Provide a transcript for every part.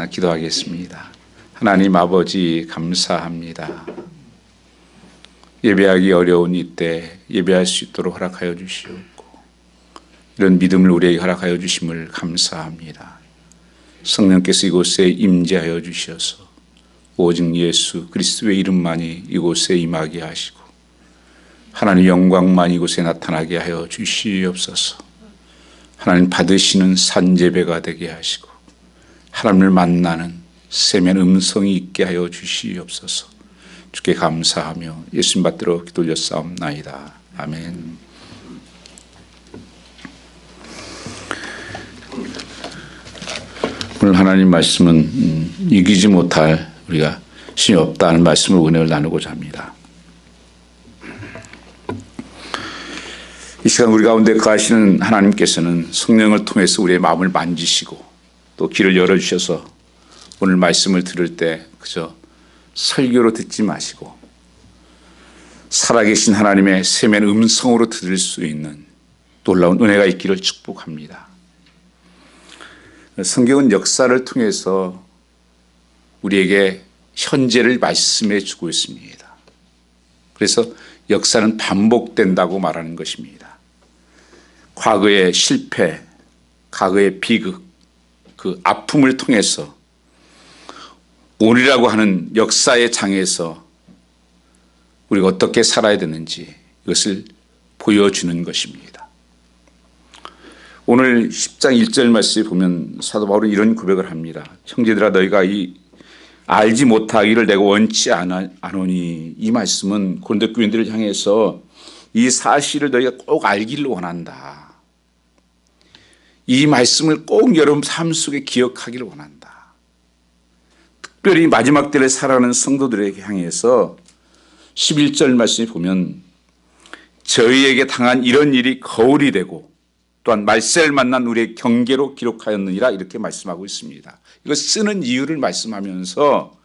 기도하겠습니다. 하나님 아버지 감사합니다. 예배하기 어려운 이때 예배할 수 있도록 허락하여 주시옵고 이런 믿음을 우리에게 허락하여 주심을 감사합니다. 성령께서 이곳에 임재하여 주셔서 오직 예수 그리스도의 이름만이 이곳에 임하게 하시고 하나님의 영광만 이곳에 나타나게 하여 주시옵소서. 하나님 받으시는 산재배가 되게 하시고 하나님을 만나는 세면 음성이 있게 하여 주시옵소서. 주께 감사하며 예수님 받들어 기도 올렸사옵나이다. 아멘. 오늘 하나님 말씀은 이기지 못할 우리가 신이 없다는 말씀을 은혜를 나누고자 합니다. 이 시간 우리 가운데 거하시는 하나님께서는 성령을 통해서 우리의 마음을 만지시고 또 길을 열어주셔서 오늘 말씀을 들을 때 그저 설교로 듣지 마시고 살아계신 하나님의 세면 음성으로 들을 수 있는 놀라운 은혜가 있기를 축복합니다. 성경은 역사를 통해서 우리에게 현재를 말씀해 주고 있습니다. 그래서 역사는 반복된다고 말하는 것입니다. 과거의 실패, 과거의 비극, 그 아픔을 통해서 오늘이라고 하는 역사의 장에서 우리가 어떻게 살아야 되는지 이것을 보여주는 것입니다. 오늘 10장 1절 말씀에 보면 사도 바울은 이런 고백을 합니다. 형제들아 너희가 알지 못하기를 내가 원치 않으니, 이 말씀은 고린도 교인들을 향해서 이 사실을 너희가 꼭 알기를 원한다. 이 말씀을 꼭 여러분 삶 속에 기억하기를 원한다. 특별히 마지막 때를 살아가는 성도들에게 향해서 11절 말씀에 보면 저희에게 당한 이런 일이 거울이 되고 또한 말세를 만난 우리의 경계로 기록하였느니라 이렇게 말씀하고 있습니다. 이거 쓰는 이유를 말씀하면서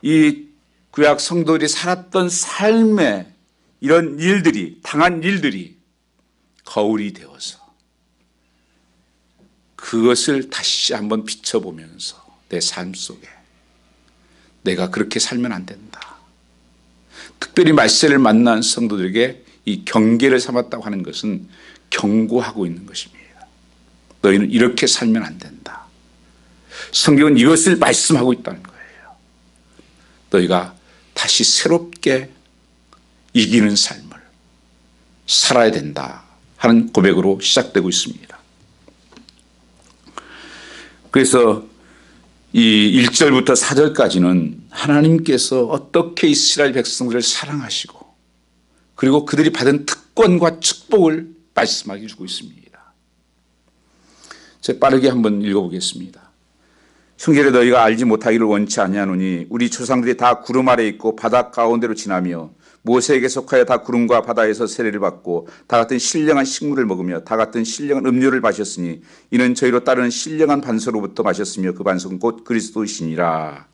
이 구약 성도들이 살았던 삶의 이런 일들이 당한 일들이 거울이 되어서 그것을 다시 한번 비춰보면서 내 삶 속에 내가 그렇게 살면 안 된다. 특별히 말세를 만난 성도들에게 이 경계를 삼았다고 하는 것은 경고하고 있는 것입니다. 너희는 이렇게 살면 안 된다. 성경은 이것을 말씀하고 있다는 거예요. 너희가 다시 새롭게 이기는 삶을 살아야 된다 하는 고백으로 시작되고 있습니다. 그래서 이 1절부터 4절까지는 하나님께서 어떻게 이스라엘 백성들을 사랑하시고 그리고 그들이 받은 특권과 축복을 말씀하게 주고 있습니다. 제가 빠르게 한번 읽어보겠습니다. 형제들아 너희가 알지 못하기를 원치 아니하노니 우리 조상들이 다 구름 아래 있고 바다 가운데로 지나며 모세에게 속하여 다 구름과 바다에서 세례를 받고 다 같은 신령한 식물을 먹으며 다 같은 신령한 음료를 마셨으니 이는 저희로 따르는 신령한 반서로부터 마셨으며 그 반석은 곧 그리스도이시니라.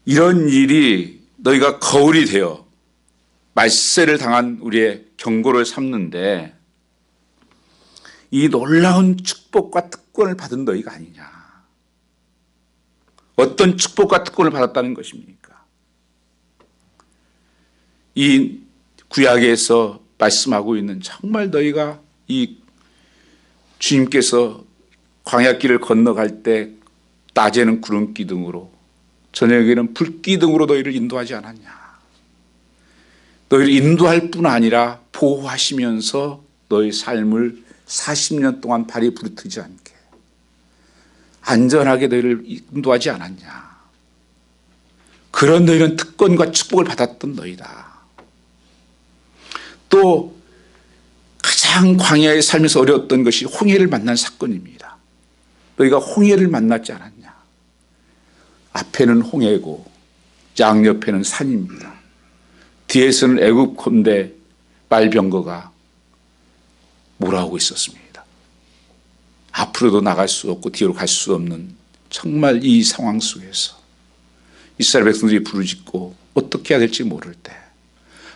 이런 일이 너희가 거울이 되어 말세를 당한 우리의 경고를 삼는데 이 놀라운 축복과 특권을 받은 너희가 아니냐. 어떤 축복과 특권을 받았다는 것입니까? 이 구약에서 말씀하고 있는 정말 너희가 이 주님께서 광야길을 건너갈 때 낮에는 구름 기둥으로 저녁에는 불 기둥으로 너희를 인도하지 않았냐. 너희를 인도할 뿐 아니라 보호하시면서 너희 삶을 40년 동안 발이 부르트지 않게 안전하게 너희를 인도하지 않았냐. 그런 너희는 특권과 축복을 받았던 너희다. 또 가장 광야에 살면서 어려웠던 것이 홍해를 만난 사건입니다. 너희가 홍해를 만났지 않았냐. 앞에는 홍해고 양옆에는 산입니다. 뒤에서는 애굽 군대 말병거가 몰아오고 있었습니다. 앞으로도 나갈 수 없고 뒤로 갈 수 없는 정말 이 상황 속에서 이스라엘 백성들이 부르짖고 어떻게 해야 될지 모를 때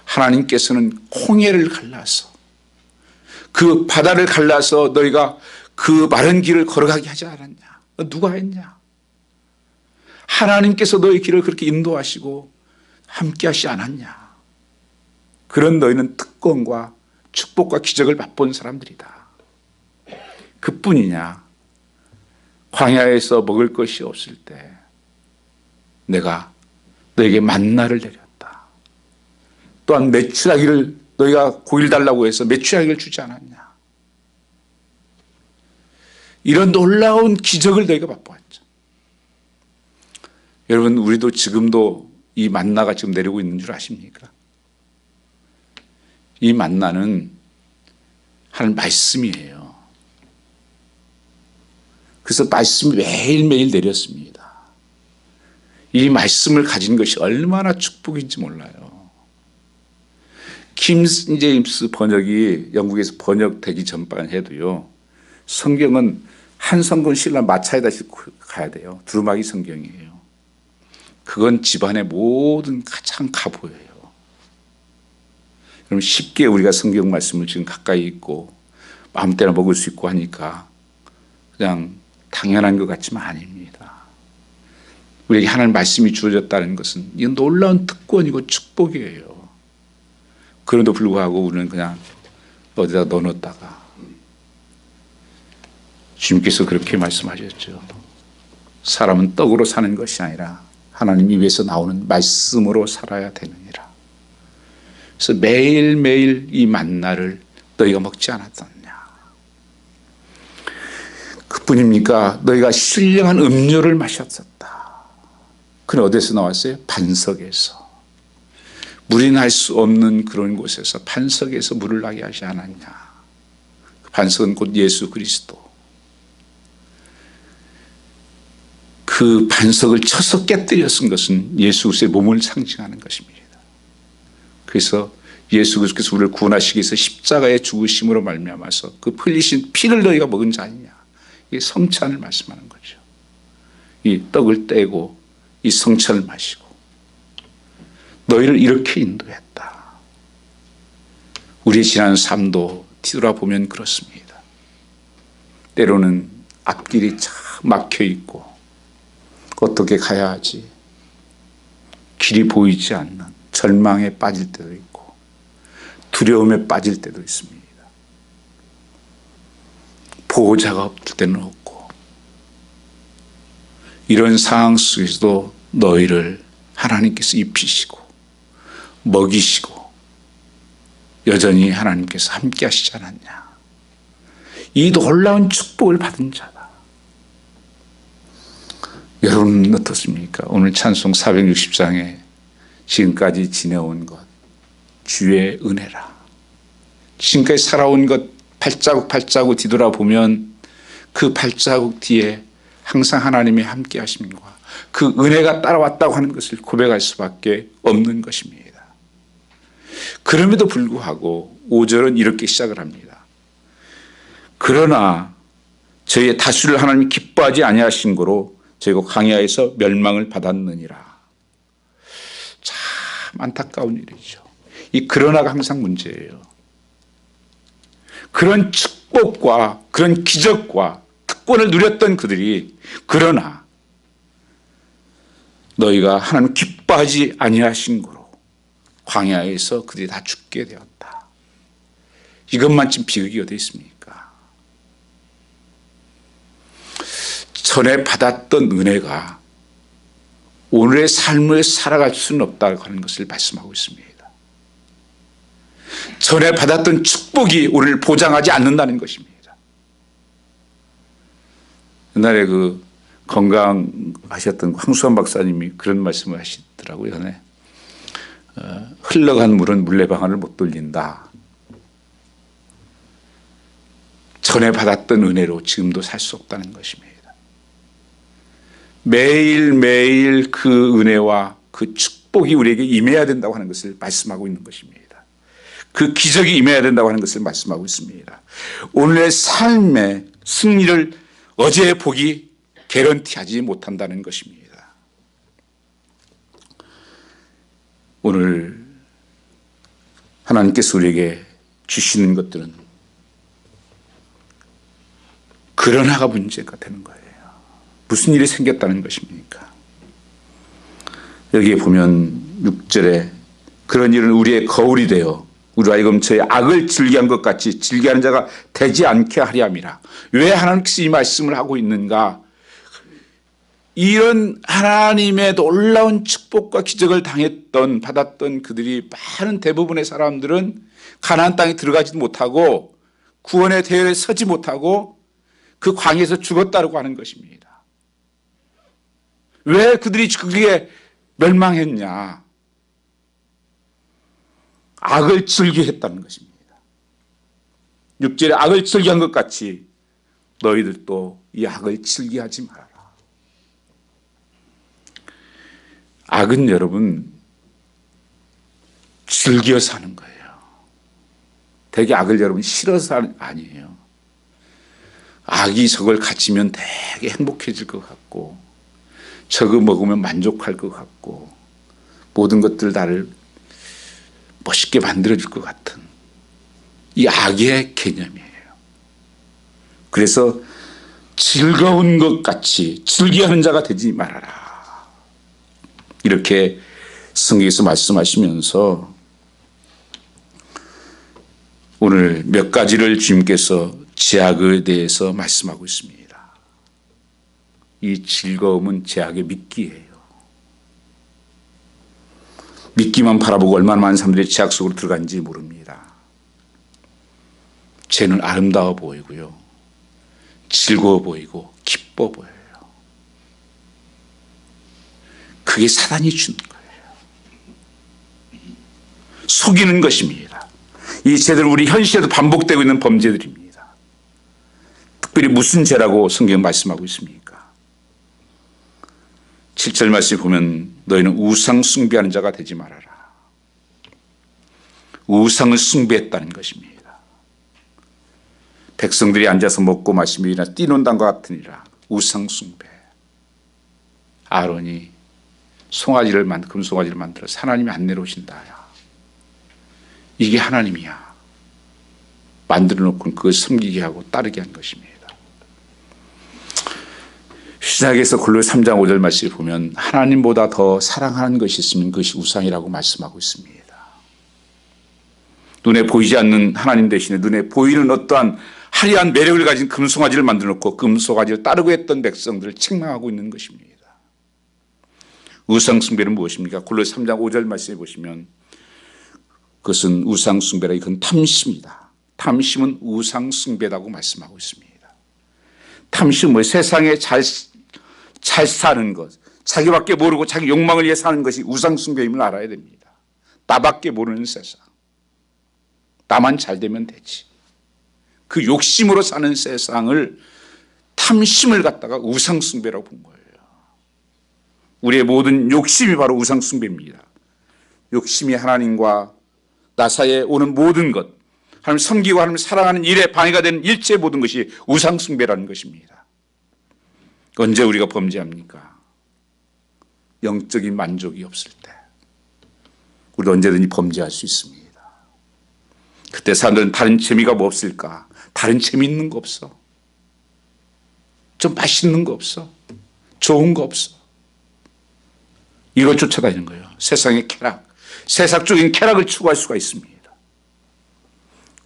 하나님께서는 홍해를 갈라서 그 바다를 갈라서 너희가 그 마른 길을 걸어가게 하지 않았냐? 누가 했냐? 하나님께서 너의 길을 그렇게 인도하시고 함께 하시지 않았냐? 그런 너희는 특권과 축복과 기적을 맛본 사람들이다. 그뿐이냐? 광야에서 먹을 것이 없을 때 내가 너에게 만나를 내렸다. 또한 메추라기를 너희가 고기를 달라고 해서 메추라기를 주지 않았냐? 이런 놀라운 기적을 너희가 맛보았죠. 여러분, 우리도 지금도 이 만나가 지금 내리고 있는 줄 아십니까? 이 만나는 하나님 말씀이에요. 그래서 말씀이 매일매일 내렸습니다. 이 말씀을 가진 것이 얼마나 축복인지 몰라요. 킹 제임스 번역이 영국에서 번역되기 전만 해도요, 성경은 한 성경 실라 마차에다 싣고 가야 돼요. 두루마기 성경이에요. 그건 집안의 모든 가장 가보예요. 그럼 쉽게 우리가 성경 말씀을 지금 가까이 있고 마음 때나 먹을 수 있고 하니까 그냥 당연한 것 같지만 아닙니다. 우리에게 하나님 말씀이 주어졌다는 것은 이건 놀라운 특권이고 축복이에요. 그럼에도 불구하고 우리는 그냥 어디다 넣어놓다가 주님께서 그렇게 말씀하셨죠. 사람은 떡으로 사는 것이 아니라 하나님 입에서 나오는 말씀으로 살아야 되느니라. 그래서 매일매일 이 만나를 너희가 먹지 않았느냐. 그뿐입니까? 너희가 신령한 음료를 마셨었다. 그건 어디서 나왔어요? 반석에서. 물이 날 수 없는 그런 곳에서 반석에서 물을 나게 하지 않았냐. 그 반석은 곧 예수 그리스도. 그 반석을 쳐서 깨뜨려 쓴 것은 예수 그리스도의 몸을 상징하는 것입니다. 그래서 예수 그리스도께서 우리를 구원하시기 위해서 십자가의 죽으심으로 말미암아서 그 흘리신 피를 너희가 먹은 자 아니냐. 이게 성찬을 말씀하는 거죠. 이 떡을 떼고 이 성찬을 마시고 너희를 이렇게 인도했다. 우리의 지난 삶도 뒤돌아보면 그렇습니다. 때로는 앞길이 참 막혀 있고 어떻게 가야 하지? 길이 보이지 않는 절망에 빠질 때도 있고 두려움에 빠질 때도 있습니다. 보호자가 없을 때는 없고 이런 상황 속에서도 너희를 하나님께서 입히시고 먹이시고 여전히 하나님께서 함께 하시지 않았냐. 이 놀라운 축복을 받은 자다. 여러분은 어떻습니까? 오늘 찬송 460장에 지금까지 지내온 것 주의 은혜라. 지금까지 살아온 것 발자국 발자국 뒤돌아보면 그 발자국 뒤에 항상 하나님의 함께 하심과 그 은혜가 따라왔다고 하는 것을 고백할 수밖에 없는 것입니다. 그럼에도 불구하고 5절은 이렇게 시작을 합니다. 그러나 저희의 다수를 하나님이 기뻐하지 아니하신 거로 저희가 광야에서 멸망을 받았느니라. 참 안타까운 일이죠. 이 그러나가 항상 문제예요. 그런 축복과 그런 기적과 특권을 누렸던 그들이 그러나 너희가 하나님 기뻐하지 아니하신 거로 광야에서 그들이 다 죽게 되었다. 이것만 지금 비극이 어디 있습니까? 전에 받았던 은혜가 오늘의 삶을 살아갈 수는 없다고 하는 것을 말씀하고 있습니다. 전에 받았던 축복이 오늘 보장하지 않는다는 것입니다. 옛날에 그 건강하셨던 황수환 박사님이 그런 말씀을 하시더라고요. 전에 흘러간 물은 물레방아를 못 돌린다. 전에 받았던 은혜로 지금도 살 수 없다는 것입니다. 매일매일 그 은혜와 그 축복이 우리에게 임해야 된다고 하는 것을 말씀하고 있는 것입니다. 그 기적이 임해야 된다고 하는 것을 말씀하고 있습니다. 오늘의 삶의 승리를 어제의 복이 개런티하지 못한다는 것입니다. 오늘 하나님께서 우리에게 주시는 것들은 그러나가 문제가 되는 거예요. 무슨 일이 생겼다는 것입니까? 여기에 보면 6절에 그런 일은 우리의 거울이 되어 우리로 하여금 저의 악을 즐기한 것 같이 즐기하는 자가 되지 않게 하려 함이라. 왜 하나님께서 이 말씀을 하고 있는가? 이런 하나님의 놀라운 축복과 기적을 받았던 그들이 많은 대부분의 사람들은 가나안 땅에 들어가지도 못하고 구원의 대열에 서지 못하고 그 광야에서 죽었다고 하는 것입니다. 왜 그들이 그게 멸망했냐? 악을 즐겨했다는 것입니다. 6절에 악을 즐겨한 것 같이 너희들도 이 악을 즐겨하지 말아라. 악은 여러분 즐겨서 하는 거예요. 되게 악을 여러분 싫어서 하는 아니에요. 악이 저걸 가지면 되게 행복해질 것 같고 저거 먹으면 만족할 것 같고 모든 것들 나를 멋있게 만들어줄 것 같은 이 악의 개념이에요. 그래서 즐거운 것 같이 즐겨하는 자가 되지 말아라. 이렇게 성경에서 말씀하시면서 오늘 몇 가지를 주님께서 제약에 대해서 말씀하고 있습니다. 이 즐거움은 제약의 미끼예요. 미끼만 바라보고 얼마나 많은 사람들이 제약 속으로 들어간지 모릅니다. 죄는 아름다워 보이고요. 즐거워 보이고 기뻐 보여요. 그게 사단이 주는 거예요. 속이는 것입니다. 이 죄들은 우리 현실에도 반복되고 있는 범죄들입니다. 특별히 무슨 죄라고 성경은 말씀하고 있습니까? 7절 말씀 보면 너희는 우상 숭배하는 자가 되지 말아라. 우상을 숭배했다는 것입니다. 백성들이 앉아서 먹고 마시며 뛰논 단과 같으니라. 우상 숭배. 아론이 금송아지를 만들어서 하나님이 안 내려오신다. 이게 하나님이야. 만들어 놓고 그걸 섬기게 하고 따르게 한 것입니다. 신약에서 골로새 3장 5절 말씀을 보면 하나님보다 더 사랑하는 것이 있으면 그것이 우상이라고 말씀하고 있습니다. 눈에 보이지 않는 하나님 대신에 눈에 보이는 어떠한 화려한 매력을 가진 금송아지를 만들어 놓고 금송아지를 따르고 했던 백성들을 책망하고 있는 것입니다. 우상 숭배는 무엇입니까? 골로새 3장 5절 말씀해 보시면 그것은 우상 숭배라 이건 탐심이다. 탐심은 우상 숭배라고 말씀하고 있습니다. 탐심은 뭐 세상에 잘 사는 것, 자기밖에 모르고 자기 욕망을 위해 사는 것이 우상 숭배임을 알아야 됩니다. 나밖에 모르는 세상. 나만 잘 되면 되지. 그 욕심으로 사는 세상을 탐심을 갖다가 우상 숭배라고 본 거예요. 우리의 모든 욕심이 바로 우상 숭배입니다. 욕심이 하나님과 나 사이에 오는 모든 것, 하나님 섬기고 하나님 사랑하는 일에 방해가 되는 일체 모든 것이 우상 숭배라는 것입니다. 언제 우리가 범죄합니까? 영적인 만족이 없을 때. 우리도 언제든지 범죄할 수 있습니다. 그때 사람들은 다른 재미가 뭐 없을까? 다른 재미있는 거 없어? 좀 맛있는 거 없어? 좋은 거 없어? 이걸 쫓아다니는 거예요. 세상의 쾌락, 세상적인 쾌락을 추구할 수가 있습니다.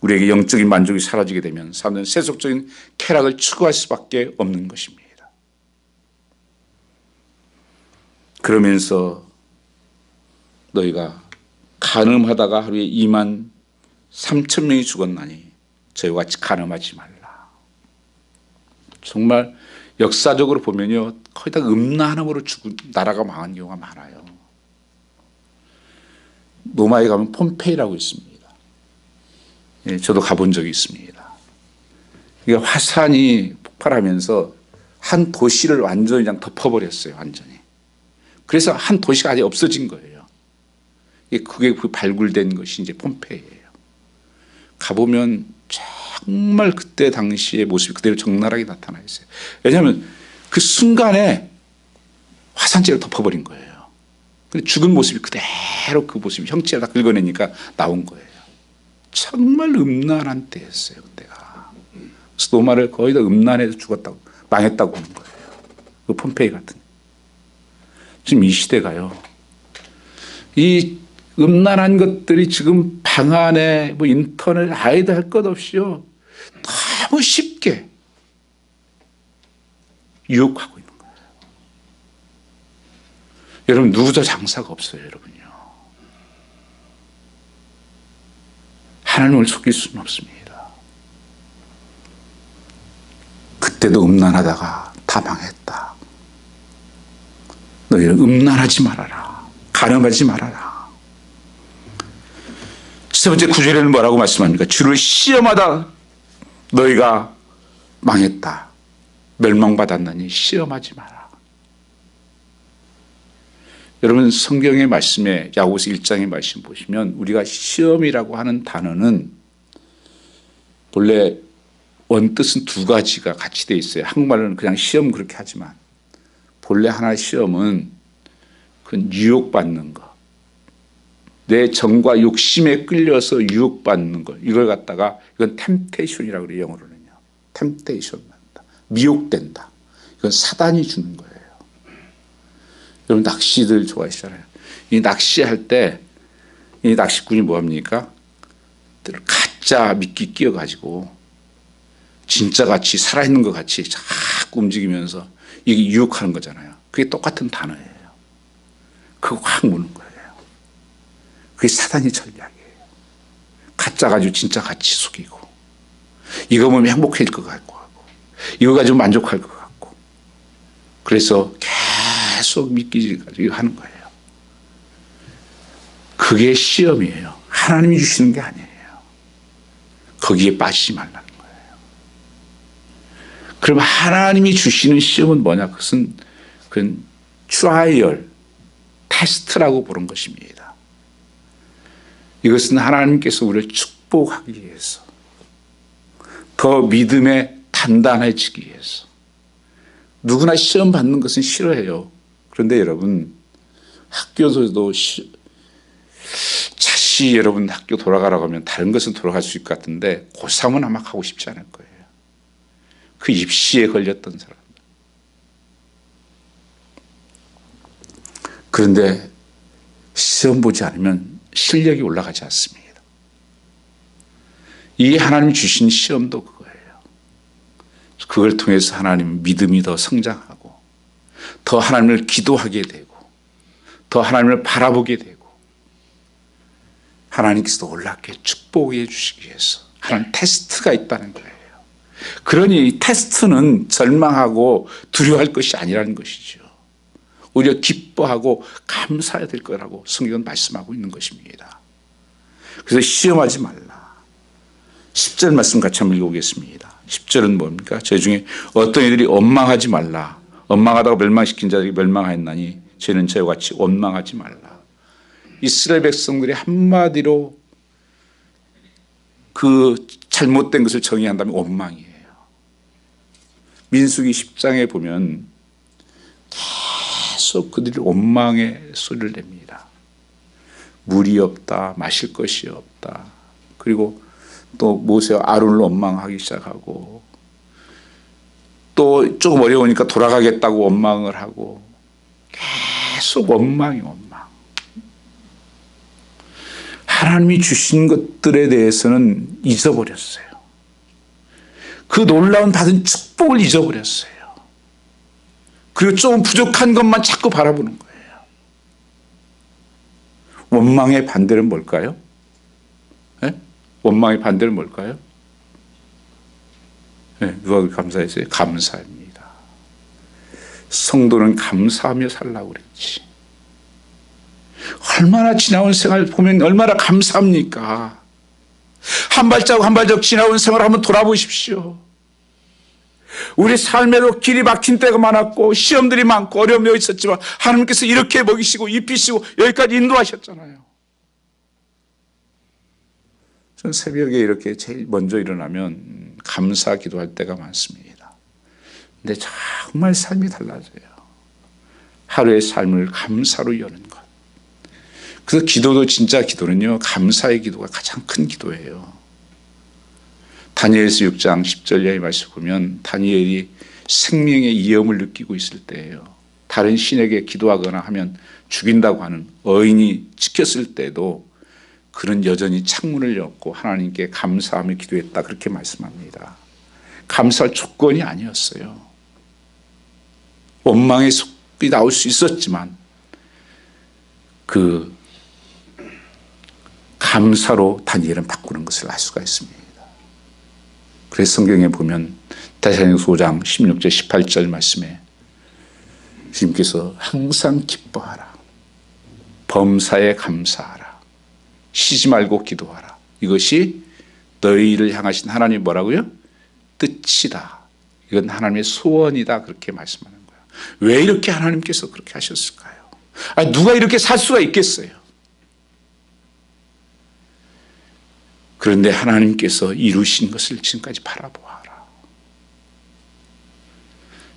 우리에게 영적인 만족이 사라지게 되면 사람들은 세속적인 쾌락을 추구할 수밖에 없는 것입니다. 그러면서 너희가 간음하다가 하루에 2만 3천 명이 죽었나니 저희와 같이 간음하지 말라. 정말 역사적으로 보면요, 거의 다 음란함으로 죽은 나라가 망한 경우가 많아요. 로마에 가면 폼페이라고 있습니다. 예, 저도 가본 적이 있습니다. 이게 화산이 폭발하면서 한 도시를 완전히 그냥 덮어버렸어요, 완전히. 그래서 한 도시가 아예 없어진 거예요. 그게 발굴된 것이 이제 폼페이예요. 가보면 정말 그때 당시의 모습이 그대로 적나라하게 나타나 있어요. 왜냐하면 그 순간에 화산재를 덮어버린 거예요. 근데 죽은 모습이 그대로 그 모습이 형체를 다 긁어내니까 나온 거예요. 정말 음란한 때였어요, 그때가. 소도마를 거의 다 음란해서 죽었다고, 망했다고 하는 거예요. 그 폼페이 같은. 지금 이 시대가요, 이 음란한 것들이 지금 방 안에 뭐 인터넷 아이들 할 것 없이요, 너무 쉽게 유혹하고 있는 거예요. 여러분, 누구도 장사가 없어요, 여러분요. 하나님을 속일 수는 없습니다. 그때도 음란하다가 다 망했다. 너희는 음란하지 말아라. 간음하지 말아라. 세 번째 9절에는 뭐라고 말씀합니까? 주를 시험하다 너희가 망했다. 멸망받았느니 시험하지 마라. 여러분, 성경의 말씀에 야고보서 1장의 말씀 보시면 우리가 시험이라고 하는 단어는 본래 원뜻은 두 가지가 같이 되어 있어요. 한국말로는 그냥 시험 그렇게 하지만 본래 하나의 시험은 그 유혹받는 것, 내 정과 욕심에 끌려서 유혹받는 것, 이걸 갖다가 이건 템테이션이라고 그래요. 영어로는요. 템테이션, 미혹된다. 이건 사단이 주는 거예요. 여러분, 낚시들 좋아하시잖아요. 이 낚시할 때 이 낚시꾼이 뭐합니까? 가짜 미끼 끼워가지고 진짜 같이 살아있는 것 같이 자꾸 움직이면서 이게 유혹하는 거잖아요. 그게 똑같은 단어예요. 그거 확 무는 거예요. 그게 사단의 전략이에요. 가짜 가지고 진짜 같이 속이고, 이거 보면 행복해질 것 같고 하고, 이거 가지고 만족할 것 같고, 그래서 계속 미끼질 가지고 하는 거예요. 그게 시험이에요. 하나님이 주시는 게 아니에요. 거기에 빠지지 말라는 거예요. 그럼 하나님이 주시는 시험은 뭐냐? 그것은 트라이얼, 테스트라고 부른 것입니다. 이것은 하나님께서 우리를 축복하기 위해서, 더 믿음에 단단해지기 위해서. 누구나 시험 받는 것은 싫어해요. 그런데 여러분, 학교에서도 다시 여러분 학교 돌아가라고 하면 다른 것은 돌아갈 수 있을 것 같은데 고3은 아마 가고 싶지 않을 거예요. 그 입시에 걸렸던 사람. 그런데 시험 보지 않으면 실력이 올라가지 않습니다. 이 하나님이 주신 시험도 그거예요. 그걸 통해서 하나님 믿음이 더 성장하고, 더 하나님을 기도하게 되고, 더 하나님을 바라보게 되고, 하나님께서 놀랍게 축복해 주시기 위해서 하나님 테스트가 있다는 거예요. 그러니 이 테스트는 절망하고 두려워할 것이 아니라는 것이죠. 오히려 기뻐하고 감사해야 될 거라고 성경은 말씀하고 있는 것입니다. 그래서 시험하지 말라. 10절 말씀 같이 한번 읽어보겠습니다. 10절은 뭡니까? 저 중에 어떤 이들이 원망하지 말라. 원망하다가 멸망시킨 자들이 멸망하였나니 저희는 저와 같이 원망하지 말라. 이스라엘 백성들이 한마디로 그 잘못된 것을 정의한다면 원망이에요. 민수기 10장에 보면 계속 그들이 원망의 소리를 냅니다. 물이 없다, 마실 것이 없다. 그리고 또 모세와 아론을 원망하기 시작하고, 또 조금 어려우니까 돌아가겠다고 원망을 하고, 계속 원망이 원망. 하나님이 주신 것들에 대해서는 잊어버렸어요. 그 놀라운 받은 축복을 잊어버렸어요. 그리고 조금 부족한 것만 자꾸 바라보는 거예요. 원망의 반대는 뭘까요? 네? 원망의 반대는 뭘까요? 네, 누가 감사했어요? 감사입니다. 성도는 감사하며 살라고 그랬지. 얼마나 지나온 생활 보면 얼마나 감사합니까? 한 발자국 한 발자국 지나온 생활 한번 돌아보십시오. 우리 삶에도 길이 막힌 때가 많았고 시험들이 많고 어려움이 있었지만 하나님께서 이렇게 먹이시고 입히시고 여기까지 인도하셨잖아요. 저는 새벽에 이렇게 제일 먼저 일어나면 감사 기도할 때가 많습니다. 근데 정말 삶이 달라져요. 하루의 삶을 감사로 여는 것. 그래서 기도도 진짜 기도는요, 감사의 기도가 가장 큰 기도예요. 다니엘서 6장 10절 이하의 말씀 보면 다니엘이 생명의 위험을 느끼고 있을 때예요. 다른 신에게 기도하거나 하면 죽인다고 하는 어인이 지켰을 때도 그는 여전히 창문을 열고 하나님께 감사하며 기도했다, 그렇게 말씀합니다. 감사할 조건이 아니었어요. 원망의 속이 나올 수 있었지만 그 감사로 다니엘은 바꾸는 것을 알 수가 있습니다. 그래서 성경에 보면 데살로니가서 5장 16절 18절 말씀에 주님께서 항상 기뻐하라, 범사에 감사하라, 쉬지 말고 기도하라, 이것이 너희를 향하신 하나님 뭐라고요? 뜻이다. 이건 하나님의 소원이다, 그렇게 말씀하는 거예요. 왜 이렇게 하나님께서 그렇게 하셨을까요? 아니, 누가 이렇게 살 수가 있겠어요? 그런데 하나님께서 이루신 것을 지금까지 바라보아라.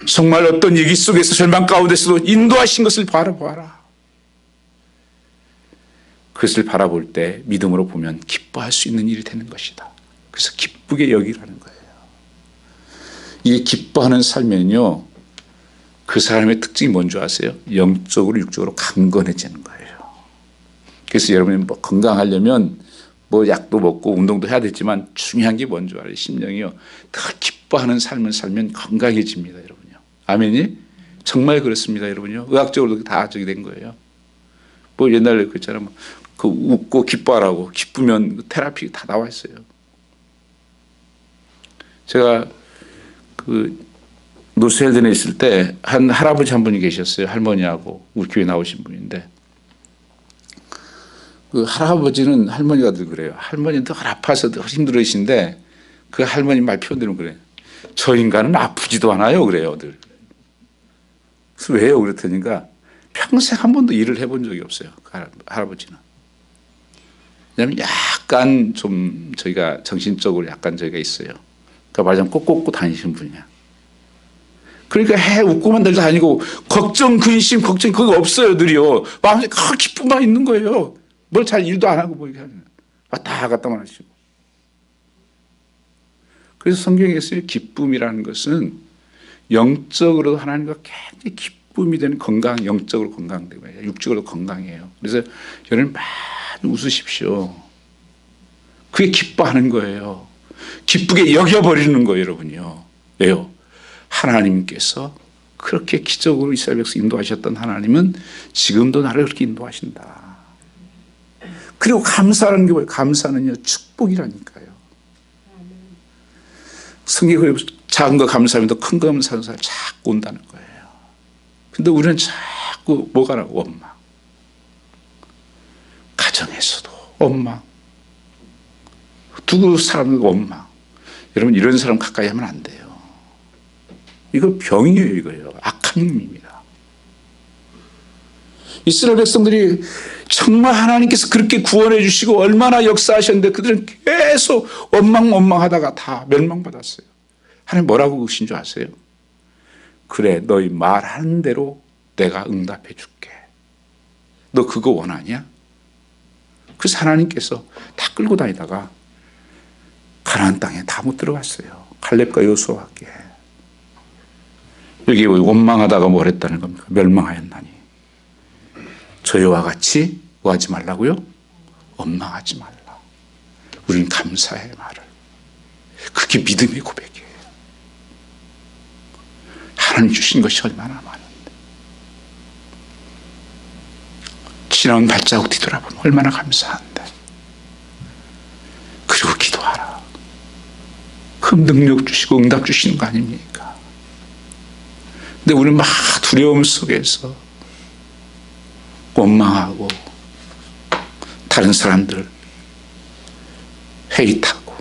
정말 어떤 얘기 속에서 절망 가운데서도 인도하신 것을 바라보아라. 그것을 바라볼 때 믿음으로 보면 기뻐할 수 있는 일이 되는 것이다. 그래서 기쁘게 여기라는 거예요. 이게 기뻐하는 삶에는요, 그 사람의 특징이 뭔지 아세요? 영적으로 육적으로 강건해지는 거예요. 그래서 여러분이 뭐 건강하려면 뭐 약도 먹고 운동도 해야 되지만 중요한 게 뭔지 알아요? 심령이요, 더 기뻐하는 삶을 살면 건강해집니다, 여러분요. 아멘이? 정말 그렇습니다, 여러분요. 의학적으로도 다 저기 된 거예요. 뭐 옛날에 그랬잖아요. 그 웃고 기뻐하라고, 기쁘면 그 테라피 다 나와 있어요. 제가 그 노스헬든에 있을 때 한 할아버지 한 분이 계셨어요. 할머니하고 우리 교회 나오신 분인데, 그 할아버지는 할머니가 늘 그래요. 할머니는 늘 아파서 늘 힘들으신데 그 할머니 말 표현대로 그래요. 저 인간은 아프지도 않아요, 그래요, 늘. 그래서 왜요? 그랬더니까 평생 한 번도 일을 해본 적이 없어요, 그 할아버지는. 왜냐하면 약간 좀 저희가 정신적으로 약간 저희가 있어요. 그러니까 말하자면 꼭 다니시는 분이야. 그러니까 웃고만 늘 다니고 걱정, 근심, 걱정 그거 없어요, 늘이요. 마음에 기쁨만 있는 거예요. 뭘 잘 일도 안 하고 뭐 이렇게 하는, 왔다 갔다만 하시고. 그래서 성경에서 기쁨이라는 것은 영적으로 하나님과 굉장히 기쁨이 되는 건강, 영적으로 건강되고 육적으로 건강해요. 그래서 여러분 많이 웃으십시오. 그게 기뻐하는 거예요. 기쁘게 여겨버리는 거예요, 여러분요. 왜요? 하나님께서 그렇게 기적으로 이스라엘 백성 인도하셨던 하나님은 지금도 나를 그렇게 인도하신다. 그리고 감사하는 게 뭐예요? 감사는요, 축복이라니까요. 성경에 작은 거 감사하면 큰 거 감사하는 사람이 자꾸 온다는 거예요. 근데 우리는 자꾸 뭐가 나고? 원망. 가정에서도 원망. 누구 사람은 원망. 여러분, 이런 사람 가까이 하면 안 돼요. 이거 병이에요, 이거예요. 악한 놈입니다. 이스라엘 백성들이 정말 하나님께서 그렇게 구원해 주시고 얼마나 역사하셨는데 그들은 계속 원망하다가 다 멸망받았어요. 하나님 뭐라고 그러신 줄 아세요? 그래, 너희 말하는 대로 내가 응답해 줄게. 너 그거 원하냐? 그래서 하나님께서 다 끌고 다니다가 가나안 땅에 다 못 들어갔어요. 갈렙과 여호수아와 함께. 여기 원망하다가 뭘 했다는 겁니까? 멸망하였나니. 저희와 같이 뭐 하지 말라고요? 원망하지 말라. 우리는 감사해, 말을. 그게 믿음의 고백이에요. 하나님 주신 것이 얼마나 많은데. 지나온 발자국 뒤돌아보면 얼마나 감사한데. 그리고 기도하라. 그 능력 주시고 응답 주시는 거 아닙니까? 근데 우리는 막 두려움 속에서 원망하고 다른 사람들 헤이트하고,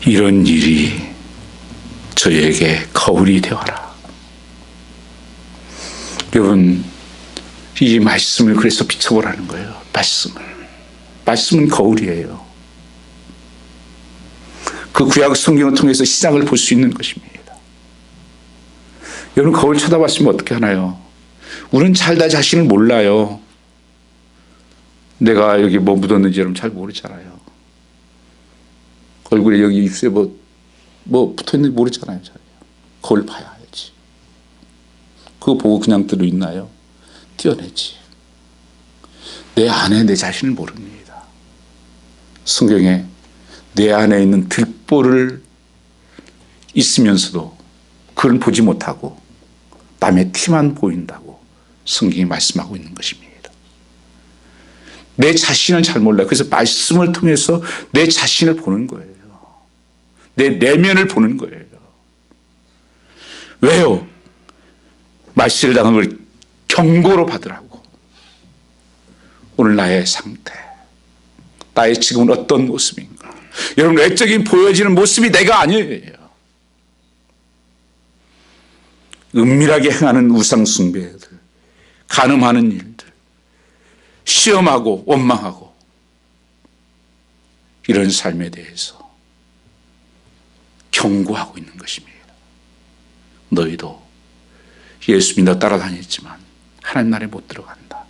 이런 일이 저에게 거울이 되어라. 여러분, 이 말씀을 그래서 비춰보라는 거예요. 말씀은 거울이에요. 그 구약 성경을 통해서 시작을 볼 수 있는 것입니다. 여러분, 거울 쳐다봤으면 어떻게 하나요? 우리는 잘 나 자신을 몰라요. 내가 여기 뭐 묻었는지 여러분 잘 모르잖아요. 얼굴에 여기 입술에 뭐 붙어있는지 모르잖아요. 잘. 그걸 봐야 알지. 그거 보고 그냥 들어있나요? 띄어내지. 내 안에 내 자신을 모릅니다. 성경에 내 안에 있는 들보를 있으면서도 그걸 보지 못하고 남의 티만 보인다고 성경이 말씀하고 있는 것입니다. 내 자신을 잘 몰라요. 그래서 말씀을 통해서 내 자신을 보는 거예요. 내 내면을 보는 거예요. 왜요? 말씀을 당한 걸 경고로 받으라고. 오늘 나의 상태, 나의 지금은 어떤 모습인가. 여러분, 외적인 보여지는 모습이 내가 아니에요. 은밀하게 행하는 우상숭배들, 간음하는 일들, 시험하고 원망하고 이런 삶에 대해서 경고하고 있는 것입니다. 너희도 예수 믿어 따라다녔지만 하나님 나라에 못 들어간다.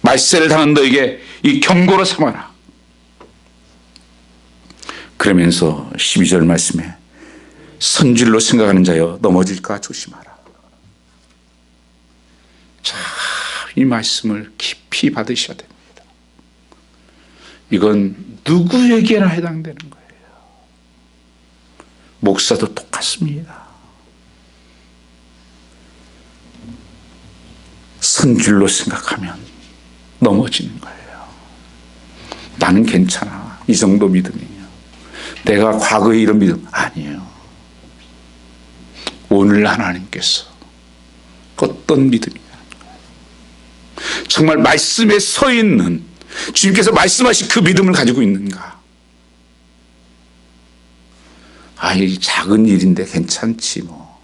말세를 당한 너에게 이 경고로 삼아라. 그러면서 12절 말씀에 선질로 생각하는 자여 넘어질까 조심하라. 자, 이 말씀을 깊이 받으셔야 됩니다. 이건 누구에게나 해당되는 거예요. 목사도 똑같습니다. 선줄로 생각하면 넘어지는 거예요. 나는 괜찮아. 이 정도 믿음이에요. 내가 과거에 이런 믿음 아니에요. 오늘 하나님께서 어떤 믿음이냐는 거예요. 정말 말씀에 서 있는 주님께서 말씀하신 그 믿음을 가지고 있는가? 이 작은 일인데 괜찮지 뭐.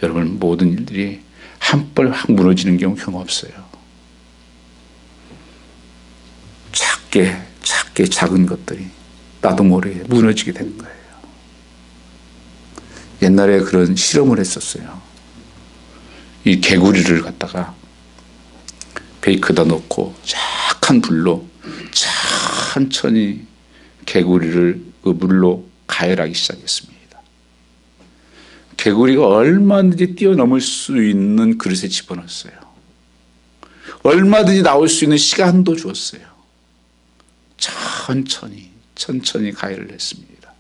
여러분, 모든 일들이 한 번 확 무너지는 경우 없어요. 작게 작은 것들이 나도 모르게 무너지게 되는 거예요. 옛날에 그런 실험을 했었어요. 이 개구리를 갖다가 베이크에다 넣고 약한 불로 천천히 개구리를 그 물로 가열하기 시작했습니다. 개구리가 얼마든지 뛰어넘을 수 있는 그릇에 집어넣었어요. 얼마든지 나올 수 있는 시간도 주었어요. 천천히 가열을 했습니다.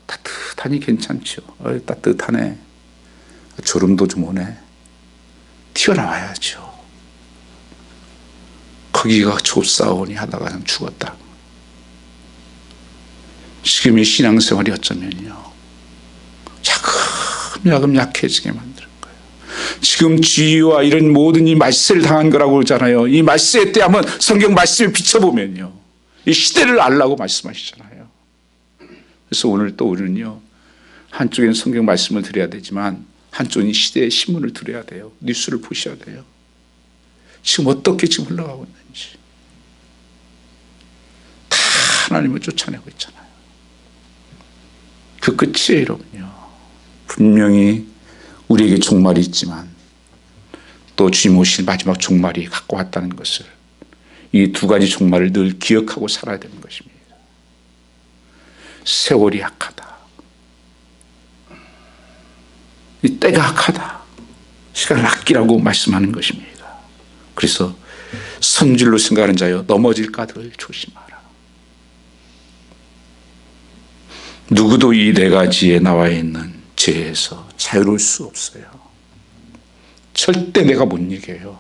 따뜻하니 괜찮죠. 따뜻하네. 졸음도 좀 오네. 튀어나와야죠. 거기가 좁사오니 하다가 그냥 죽었다. 지금의 신앙생활이 어쩌면요, 야금 약해지게 만드는 거예요. 지금 쥐와 이런 모든 이 말세를 당한 거라고 그러잖아요. 이 말세 때 한번 성경 말씀을 비춰보면요, 이 시대를 알라고 말씀하시잖아요. 그래서 오늘 또 우리는요, 한쪽에는 성경 말씀을 드려야 되지만 한쪽은 이 시대의 신문을 들어야 돼요. 뉴스를 보셔야 돼요. 지금 어떻게 지금 흘러가고 있는지 다 하나님을 쫓아내고 있잖아요. 그 끝이에요, 여러분요. 분명히 우리에게 종말이 있지만 또 주님 오실 마지막 종말이 갖고 왔다는 것을, 이 두 가지 종말을 늘 기억하고 살아야 되는 것입니다. 세월이 악하다. 이 때가 악하다. 시간을 아끼라고 말씀하는 것입니다. 그래서 선질로 생각하는 자여 넘어질까들 조심하라. 누구도 이 네 가지에 나와 있는 죄에서 자유로울 수 없어요. 절대 내가 못 이겨요.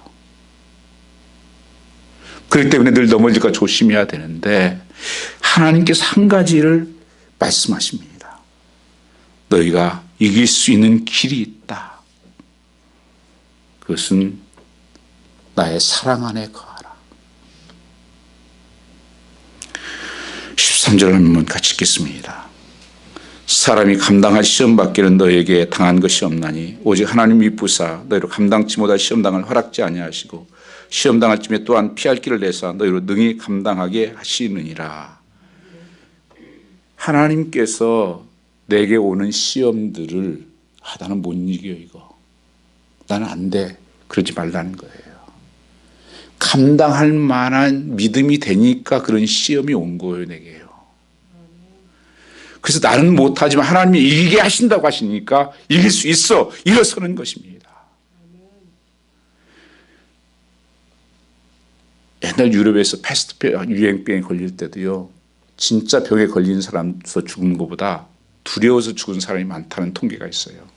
그렇기 때문에 늘 넘어질까 조심해야 되는데, 하나님께서 한 가지를 말씀하십니다. 너희가 이길 수 있는 길이 있다. 그것은 나의 사랑 안에 거하라. 13절 한번 같이 읽겠습니다. 사람이 감당할 시험 받기는 너에게 당한 것이 없나니 오직 하나님 미쁘사 너희로 감당치 못할 시험당을 허락지 아니하시고 시험당할 쯤에 또한 피할 길을 내사 너희로 능히 감당하게 하시느니라. 하나님께서 내게 오는 시험들을 나는 못 이겨, 이거 나는 안 돼, 그러지 말라는 거예요. 감당할 만한 믿음이 되니까 그런 시험이 온 거예요, 내게요. 그래서 나는 못하지만 하나님이 이기게 하신다고 하시니까 이길 수 있어, 일어서는 것입니다. 옛날 유럽에서 패스트 유행병에 걸릴 때도요, 진짜 병에 걸린 사람서 죽은 것보다 두려워서 죽은 사람이 많다는 통계가 있어요.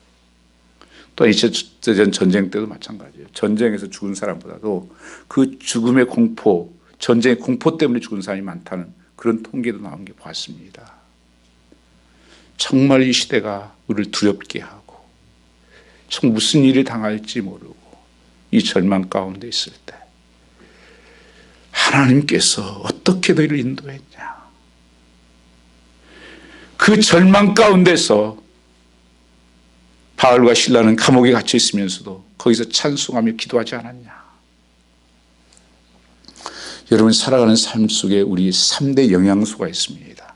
또 2차 전쟁 때도 마찬가지예요. 전쟁에서 죽은 사람보다도 그 죽음의 공포, 전쟁의 공포 때문에 죽은 사람이 많다는 그런 통계도 나온 게 봤습니다. 정말 이 시대가 우리를 두렵게 하고 참 무슨 일이 당할지 모르고 이 절망 가운데 있을 때 하나님께서 어떻게 너희를 인도했냐. 그 절망 가운데서 바울과 실라는 감옥에 갇혀 있으면서도 거기서 찬송하며 기도하지 않았냐. 여러분, 살아가는 삶 속에 우리 3대 영양소가 있습니다.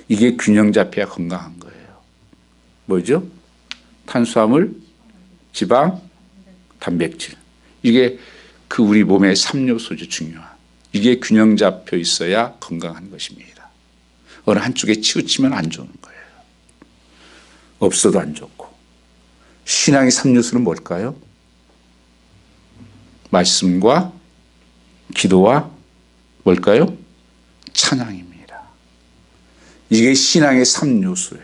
이게 균형 잡혀야 건강한 거예요. 뭐죠? 탄수화물, 지방, 단백질. 이게 그 우리 몸의 3요소죠, 중요한. 이게 균형 잡혀 있어야 건강한 것입니다. 어느 한쪽에 치우치면 안 좋은 거예요. 없어도 안 좋고. 신앙의 3요소는 뭘까요? 말씀과 기도와 뭘까요? 찬양입니다. 이게 신앙의 3요소예요.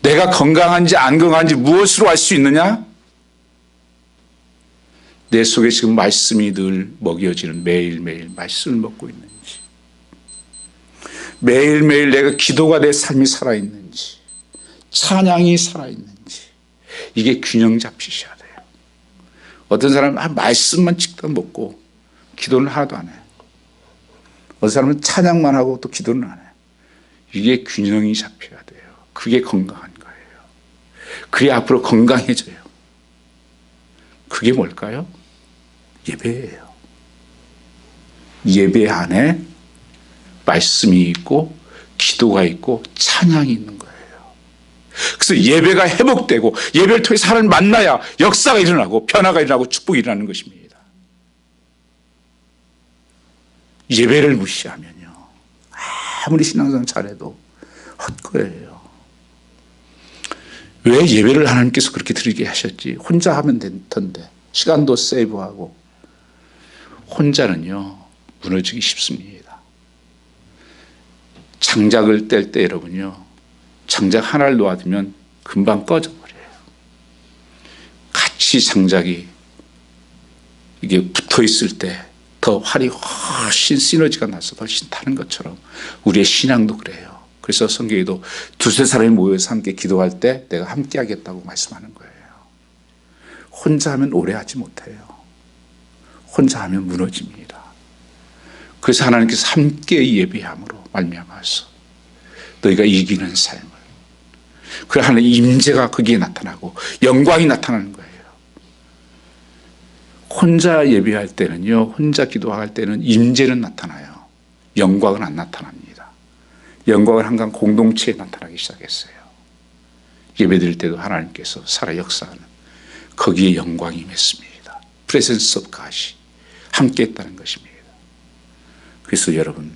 내가 건강한지 안 건강한지 무엇으로 알 수 있느냐? 내 속에 지금 말씀이 늘 먹여지는, 매일매일 말씀을 먹고 있는지, 매일매일 내가 기도가 내 삶이 살아있는지, 찬양이 살아있는지, 이게 균형 잡히셔야 돼요. 어떤 사람은 말씀만 찍다 먹고 기도는 하나도 안 해요. 어떤 사람은 찬양만 하고 또 기도는 안 해요. 이게 균형이 잡혀야 돼요. 그게 건강한 거예요. 그게 앞으로 건강해져요. 그게 뭘까요? 예배예요. 예배 안에 말씀이 있고 기도가 있고 찬양이 있는 거예요. 그래서 예배가 회복되고 예배를 통해 사람을 만나야 역사가 일어나고 변화가 일어나고 축복이 일어나는 것입니다. 예배를 무시하면요, 아무리 신앙생활 잘해도 헛거예요. 왜 예배를 하나님께서 그렇게 드리게 하셨지? 혼자 하면 될 텐데, 시간도 세이브하고. 혼자는요 무너지기 쉽습니다. 장작을 뗄 때 여러분요, 장작 하나를 놓아두면 금방 꺼져버려요. 같이 장작이 이게 붙어 있을 때 더 활이 훨씬 시너지가 나서 훨씬 타는 것처럼 우리의 신앙도 그래요. 그래서 성경에도 두세 사람이 모여서 함께 기도할 때 내가 함께 하겠다고 말씀하는 거예요. 혼자 하면 오래 하지 못해요. 혼자 하면 무너집니다. 그래서 하나님께서 함께 예배함으로 말미암아서 너희가 이기는 삶을, 그 하나님의 임재가 거기에 나타나고 영광이 나타나는 거예요. 혼자 예배할 때는요, 혼자 기도할 때는 임재는 나타나요. 영광은 안 나타납니다. 영광은 항상 공동체에 나타나기 시작했어요. 예배드릴 때도 하나님께서 살아 역사하는 거기에 영광이 임했습니다. Presence of God이 함께 했다는 것입니다. 그래서 여러분,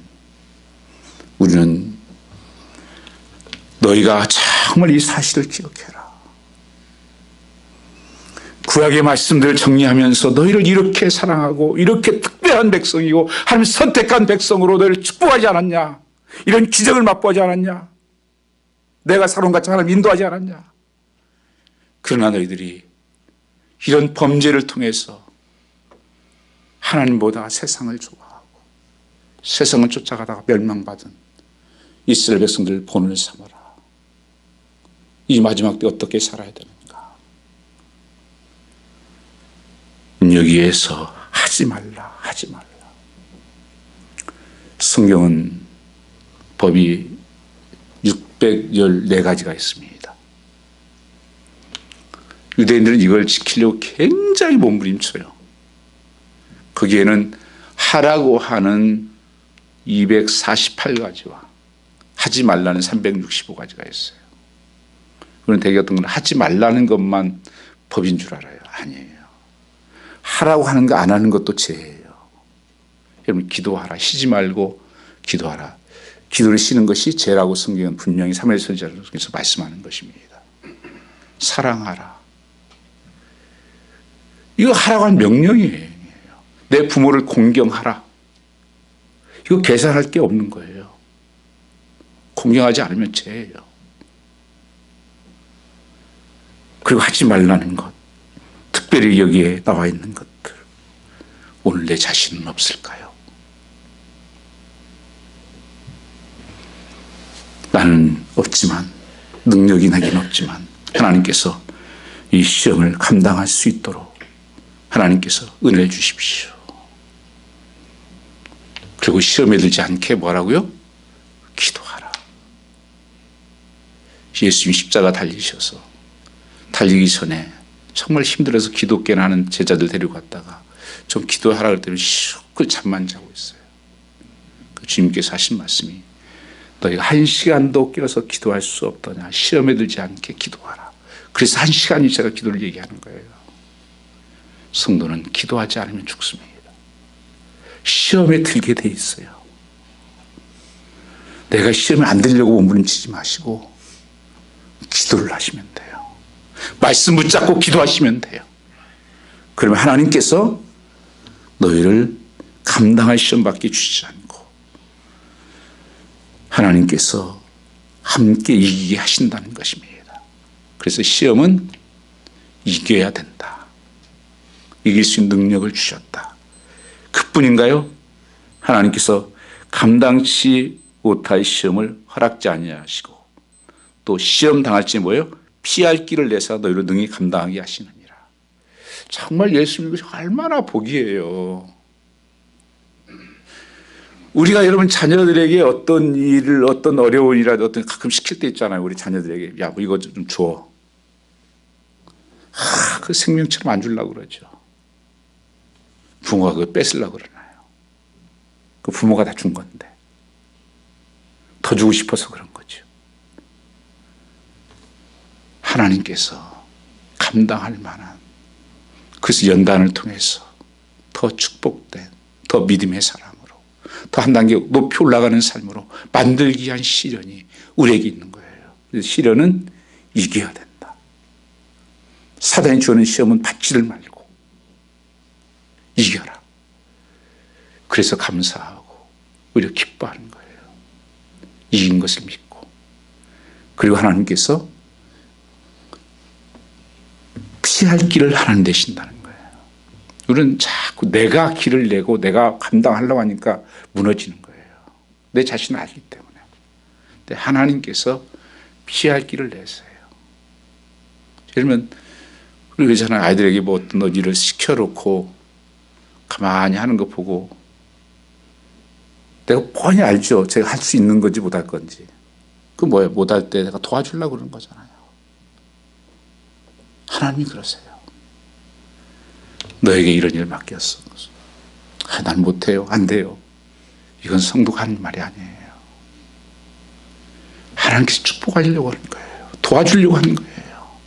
우리는 너희가 정말 이 사실을 기억해라. 구약의 말씀들을 정리하면서 너희를 이렇게 사랑하고 이렇게 특별한 백성이고 하나님 선택한 백성으로 너희를 축복하지 않았냐? 이런 기적을 맛보지 않았냐? 내가 사론같이 하나님 인도하지 않았냐? 그러나 너희들이 이런 범죄를 통해서 하나님보다 세상을 좋아하고 세상을 쫓아가다가 멸망받은 이스라엘 백성들을 본을 삼아라. 이 마지막 때 어떻게 살아야 되는가? 여기에서 하지 말라, 하지 말라. 성경은 법이 614가지가 있습니다. 유대인들은 이걸 지키려고 굉장히 몸부림쳐요. 거기에는 하라고 하는 248가지와 하지 말라는 365가지가 있어요. 그런 대개 어떤 건 하지 말라는 것만 법인 줄 알아요. 아니에요. 하라고 하는 거 안 하는 것도 죄예요. 여러분 기도하라. 쉬지 말고 기도하라. 기도를 쉬는 것이 죄라고 성경은 분명히 사무엘 선지자로서 말씀하는 것입니다. 사랑하라. 이거 하라고 한 명령이에요. 내 부모를 공경하라. 이거 계산할 게 없는 거예요. 공경하지 않으면 죄예요. 그리고 하지 말라는 것, 특별히 여기에 나와 있는 것들, 오늘 내 자신은 없을까요? 나는 없지만, 능력이 나긴 없지만 하나님께서 이 시험을 감당할 수 있도록 하나님께서 은혜를 주십시오. 그리고 시험에 들지 않게 뭐라고요? 기도하라. 예수님이 십자가 달리셔서 달리기 전에 정말 힘들어서 기도깨나 하는 제자들 데리고 갔다가 좀 기도하라 그랬더니 슉 잠만 자고 있어요. 그 주님께서 하신 말씀이 너희가 1시간도 깨어서 기도할 수 없더냐. 시험에 들지 않게 기도하라. 그래서 1시간이 제가 기도를 얘기하는 거예요. 성도는 기도하지 않으면 죽습니다. 시험에 들게 돼 있어요. 내가 시험에 안 들려고 몸부림치지 마시고 기도를 하시면 돼요. 말씀 붙잡고 기도하시면 돼요. 그러면 하나님께서 너희를 감당할 시험밖에 주시지 않고 하나님께서 함께 이기게 하신다는 것입니다. 그래서 시험은 이겨야 된다. 이길 수 있는 능력을 주셨다. 그뿐인가요? 하나님께서 감당치 못할 시험을 허락지 아니하시고 또 시험 당할지 뭐예요? 피할 길을 내서 너희로 능히 감당하게 하시느니라. 정말 예수님이 얼마나 복이에요. 우리가 여러분 자녀들에게 어떤 일을 어떤 어려운 일이라도 어떤 가끔 시킬 때 있잖아요. 우리 자녀들에게 야, 뭐 이거 좀 줘. 그 생명처럼 안 주려고 그러죠. 부모가 그거 뺏으려고 그러나요? 그 부모가 다 준 건데 더 주고 싶어서 그런 거죠. 하나님께서 감당할 만한, 그래서 연단을 통해서 더 축복된, 더 믿음의 사랑으로, 더 한 단계 높이 올라가는 삶으로 만들기 위한 시련이 우리에게 있는 거예요. 그래서 시련은 이겨야 된다. 사단이 주는 시험은 받지를 말고 이겨라. 그래서 감사하고 오히려 기뻐하는 거예요. 이긴 것을 믿고. 그리고 하나님께서 피할 길을 하나님 되신다는 거예요. 우리는 자꾸 내가 길을 내고 내가 감당하려고 하니까 무너지는 거예요. 내 자신을 알기 때문에. 근데 하나님께서 피할 길을 내세요. 예를 들면 우리 그렇잖아요. 아이들에게 뭐 어떤 일을 시켜놓고 가만히 하는 거 보고 내가 뻔히 알죠. 제가 할 수 있는 건지 못할 건지. 그 뭐예요? 못할 때 내가 도와주려고 그러는 거잖아요. 하나님이 그러세요. 너에게 이런 일을 맡겼어. 난 못해요. 안 돼요. 이건 성도가 하는 말이 아니에요. 하나님께서 축복하려고 하는 거예요. 도와주려고 하는 거예요.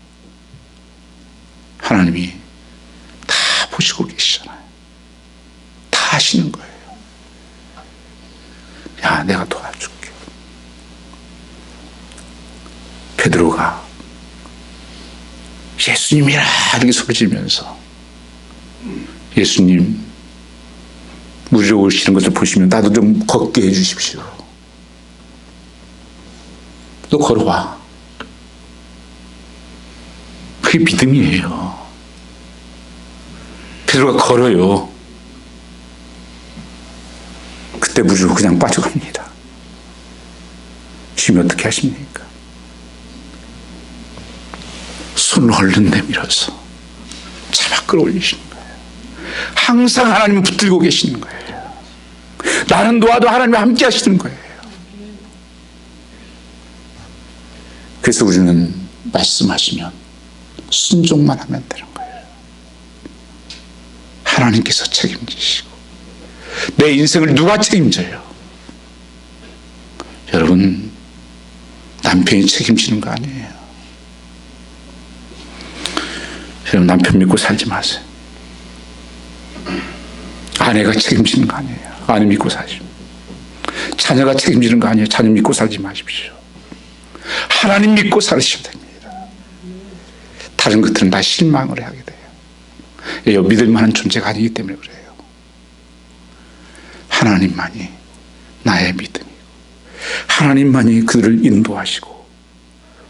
하나님이 다 보시고 계시잖아요. 다 하시는 거예요. 야, 내가 도와줄게. 베드로가 예수님이라 이렇게 소리지면서 예수님 무리로 오시는 것을 보시면 나도 좀 걷게 해 주십시오. 너 걸어와. 그게 믿음이에요. 베드로가 걸어요. 그때 무리로 그냥 빠져갑니다. 주님이 어떻게 하십니까? 손을 얼른 내밀어서 잡아 끌어올리시는 거예요. 항상 하나님은 붙들고 계시는 거예요. 나는 놓아도 하나님이 함께 하시는 거예요. 그래서 우리는 말씀하시면 순종만 하면 되는 거예요. 하나님께서 책임지시고 내 인생을 누가 책임져요? 여러분, 남편이 책임지는 거 아니에요. 여러분, 남편 믿고 살지 마세요. 아내가 책임지는 거 아니에요. 아내 믿고 사십시오. 자녀가 책임지는 거 아니에요. 자녀 믿고 살지 마십시오. 하나님 믿고 살으셔야 됩니다. 다른 것들은 다 실망을 하게 돼요. 믿을 만한 존재가 아니기 때문에 그래요. 하나님만이 나의 믿음이고, 하나님만이 그들을 인도하시고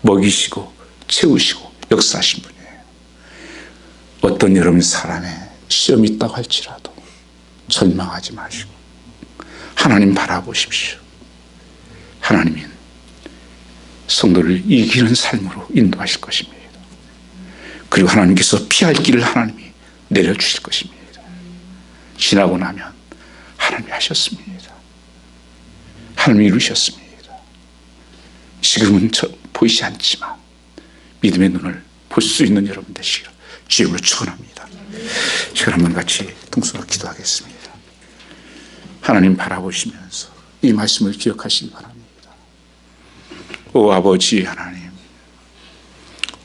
먹이시고 채우시고 역사하신 분이에요. 어떤 여러분 사람의 시험이 있다고 할지라도 절망하지 마시고 하나님 바라보십시오. 하나님은 성도를 이기는 삶으로 인도하실 것입니다. 그리고 하나님께서 피할 길을 하나님이 내려주실 것입니다. 지나고 나면 하나님이 하셨습니다. 하나님이 이루셨습니다. 지금은 보이지 않지만 믿음의 눈을 볼 수 있는 여러분 되시기를 주님으로 축원합니다. 지금 한번 같이 동서로 기도하겠습니다. 하나님 바라보시면서 이 말씀을 기억하시기 바랍니다. 오 아버지 하나님,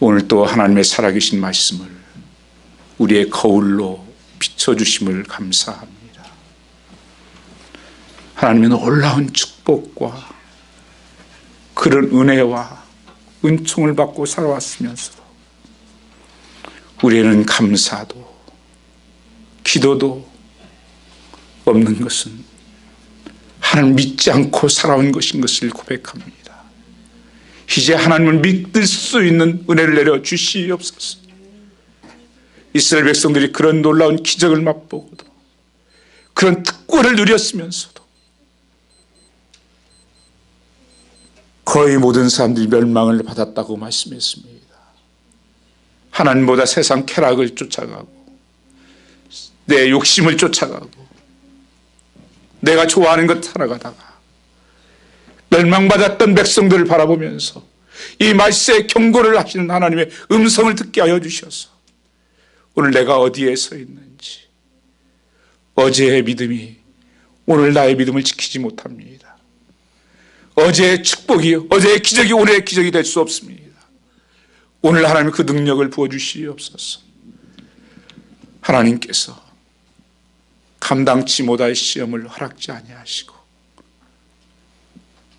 오늘 또 하나님의 살아계신 말씀을 우리의 거울로 비춰주심을 감사합니다. 하나님의 놀라운 축복과 그런 은혜와 은총을 받고 살아왔으면서도 우리에는 감사도 기도도 없는 것은 하나님 믿지 않고 살아온 것인 것을 고백합니다. 이제 하나님을 믿을 수 있는 은혜를 내려 주시옵소서. 이스라엘 백성들이 그런 놀라운 기적을 맛보고도 그런 특권을 누렸으면서도 거의 모든 사람들이 멸망을 받았다고 말씀했습니다. 하나님보다 세상 쾌락을 쫓아가고 내 욕심을 쫓아가고 내가 좋아하는 것 살아가다가 멸망받았던 백성들을 바라보면서 이 말세에 경고를 하시는 하나님의 음성을 듣게 하여 주셔서 오늘 내가 어디에 서 있는지, 어제의 믿음이 오늘 나의 믿음을 지키지 못합니다. 어제의 축복이, 어제의 기적이 오늘의 기적이 될 수 없습니다. 오늘 하나님 그 능력을 부어주시옵소서. 하나님께서 감당치 못할 시험을 허락지 아니하시고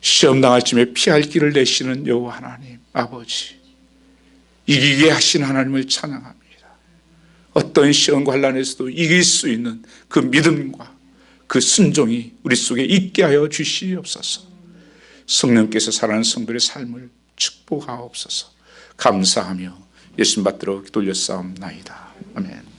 시험 당할 쯤에 피할 길을 내시는 여호와 하나님 아버지, 이기게 하신 하나님을 찬양합니다. 어떤 시험과 환난에서도 이길 수 있는 그 믿음과 그 순종이 우리 속에 있게 하여 주시옵소서. 성령께서 살아가는 성도의 삶을 축복하옵소서. 감사하며 예수님 받들어 돌려 싸움나이다. 아멘.